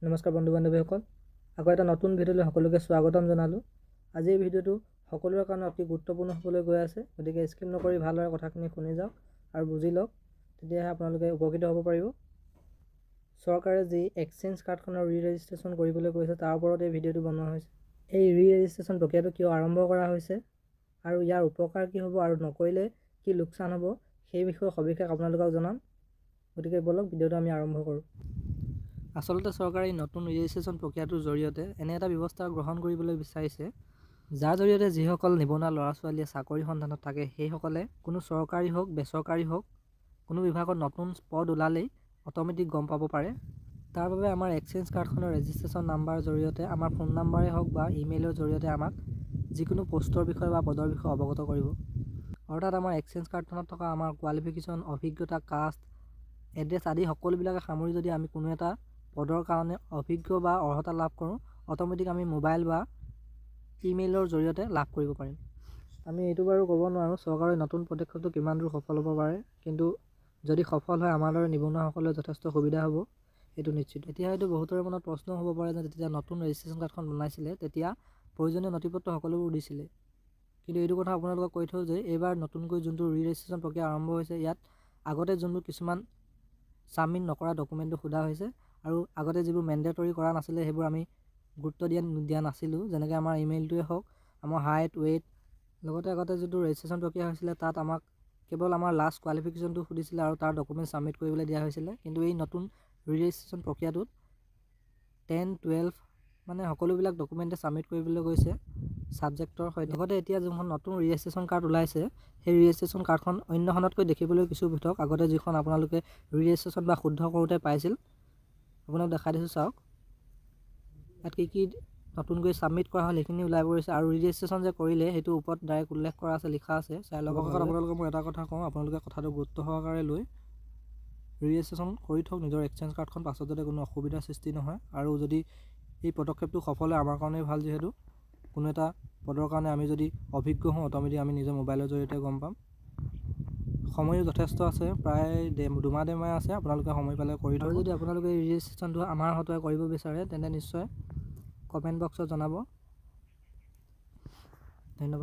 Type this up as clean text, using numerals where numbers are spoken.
নমস্কাৰ বন্ধু বান্ধৱীসকল, আকৌ এটা নতুন ভিডিঅ'লৈ সকলোকে স্বাগতম জনালোঁ। আজি এই ভিডিঅ'টো সকলোৰে কাৰণে অতি গুৰুত্বপূৰ্ণ হ'বলৈ গৈ আছে, গতিকে স্কিপ নকৰি ভালদৰে কথাখিনি শুনি যাওক আৰু বুজি লওক, তেতিয়াহে আপোনালোকে উপকৃত হ'ব পাৰিব। চৰকাৰে যি এক্সচেঞ্জ কাৰ্ডখনৰ ৰি-ৰেজিষ্ট্ৰেশ্যন কৰিবলৈ কৈছে তাৰ ওপৰত এই ভিডিঅ'টো বনোৱা হৈছে। এই ৰি-ৰেজিষ্ট্ৰেশ্যন প্ৰক্ৰিয়াটো কিয় আৰম্ভ কৰা হৈছে আৰু ইয়াৰ উপকাৰ কি হ'ব আৰু নকৰিলে কি লোকচান হ'ব সেই বিষয়ে সবিশেষ আপোনালোকক জনাম। গতিকে বলক ভিডিঅ'টো আমি আৰম্ভ কৰোঁ। আচলতে চৰকাৰে এই নতুন ৰেজিষ্ট্ৰেশ্যন প্ৰক্ৰিয়াটোৰ জৰিয়তে এনে এটা ব্যৱস্থা গ্ৰহণ কৰিবলৈ বিচাৰিছে, যাৰ জৰিয়তে যিসকল নিবনুৱা ল'ৰা ছোৱালীয়ে চাকৰি সন্ধানত থাকে সেইসকলে কোনো চৰকাৰী হওক বেচৰকাৰী হওক কোনো বিভাগত নতুন পদ ওলালেই অট'মেটিক গম পাব পাৰে। তাৰ বাবে আমাৰ এক্সচেঞ্জ কাৰ্ডখনৰ ৰেজিষ্ট্ৰেশ্যন নাম্বাৰৰ জৰিয়তে আমাৰ ফোন নাম্বাৰেই হওক বা ইমেইলৰ জৰিয়তে আমাক যিকোনো পোষ্টৰ বিষয়ে বা পদৰ বিষয়ে অৱগত কৰিব। অৰ্থাৎ আমাৰ এক্সচেঞ্জ কাৰ্ডখনত থকা আমাৰ কোৱালিফিকেশ্যন, অভিজ্ঞতা, কাষ্ট, এড্ৰেছ আদি সকলোবিলাকে সামৰি যদি আমি কোনো এটা পদৰ কাৰণে অভিজ্ঞ বা অৰ্হতা লাভ কৰোঁ, অট'মেটিক আমি মোবাইল বা ইমেইলৰ জৰিয়তে লাভ কৰিব পাৰিম। আমি এইটো বাৰু ক'ব নোৱাৰোঁ চৰকাৰৰ নতুন পদক্ষেপটো কিমান দূৰ সফল হ'ব পাৰে, কিন্তু যদি সফল হয় আমাৰ দৰে নিবনুৱাসকলৰ যথেষ্ট সুবিধা হ'ব, এইটো নিশ্চিত। এতিয়া হয়তো বহুতৰে মনত প্ৰশ্ন হ'ব পাৰে যে যেতিয়া নতুন ৰেজিষ্ট্ৰেশ্যন কাৰ্ডখন বনাইছিলে তেতিয়া প্ৰয়োজনীয় নথিপত্ৰ সকলোবোৰ দিছিলে, কিন্তু এইটো কথা আপোনালোকক কৈ থওঁ যে এইবাৰ নতুনকৈ যোনটো ৰি-ৰেজিষ্ট্ৰেশ্যন প্ৰক্ৰিয়া আৰম্ভ হৈছে, ইয়াত আগতে যোনবোৰ কিছুমান ছাবমিট নকৰা ডকুমেণ্টটো সোধা হৈছে আৰু আগতে যিবোৰ মেণ্ডেটৰী কৰা নাছিলে সেইবোৰ আমি গুৰুত্ব দিয়া নাছিলোঁ, যেনেকৈ আমাৰ ইমেইলটোৱে হওক, আমাৰ হাইট, ৱেইট, লগতে আগতে যিটো ৰেজিষ্ট্ৰেশ্যন প্ৰক্ৰিয়া হৈছিলে তাত আমাক কেৱল আমাৰ লাষ্ট কোৱালিফিকেশ্যনটো সুধিছিলে আৰু তাৰ ডকুমেণ্ট ছাবমিট কৰিবলৈ দিয়া হৈছিলে। কিন্তু এই নতুন ৰি-ৰেজিষ্ট্ৰেশ্যন প্ৰক্ৰিয়াটোত 10, 12 মানে সকলোবিলাক ডকুমেণ্টে ছাবমিট কৰিবলৈ গৈছে ছাবজেক্টৰ সৈতে। লগতে এতিয়া যোনখন নতুন ৰি-ৰেজিষ্ট্ৰেশ্যন কাৰ্ড ওলাইছে সেই ৰি-ৰেজিষ্ট্ৰেশ্যন কাৰ্ডখন অন্যখনতকৈ দেখিবলৈ কিছু পৃথক। আগতে যিখন আপোনালোকে ৰি-ৰেজিষ্ট্ৰেশ্যন বা শুদ্ধ কৰোঁতে পাইছিল, আপোনাক দেখাই দিছোঁ চাওক, ইয়াত কি নতুনকৈ ছাবমিট কৰা হ'ল সেইখিনি ওলাই পৰিছে আৰু ৰি-ৰেজিষ্ট্ৰেশ্যন যে কৰিলে সেইটো ওপৰত ডাইৰেক্ট উল্লেখ কৰা আছে, লিখা আছে, চাই ল'ব। আপোনালোকে মই এটা কথা কওঁ, আপোনালোকে কথাটো গুৰুত্ব সহকাৰে লৈ ৰি-ৰেজিষ্ট্ৰেশ্যন কৰি থওক নিজৰ এক্সচেঞ্জ কাৰ্ডখন, পাছত যাতে কোনো অসুবিধাৰ সৃষ্টি নহয়। আৰু যদি এই পদক্ষেপটো সফল হয় আমাৰ কাৰণেই ভাল, যিহেতু কোনো এটা পদৰ কাৰণে আমি যদি অভিজ্ঞ হওঁ অট'মেটিক আমি নিজৰ মোবাইলৰ জৰিয়তে গম পাম। সময়ো যথেষ্ট আছে, প্ৰায় 2 মাহ আছে, আপোনালোকে সময় পালে কৰি থওক। আৰু যদি আপোনালোকে এই ৰেজিষ্ট্ৰেশ্যনটো আমাৰ হতুৱাই কৰিব বিচাৰে তেন্তে নিশ্চয় কমেণ্ট বক্সত জনাব। ধন্যবাদ।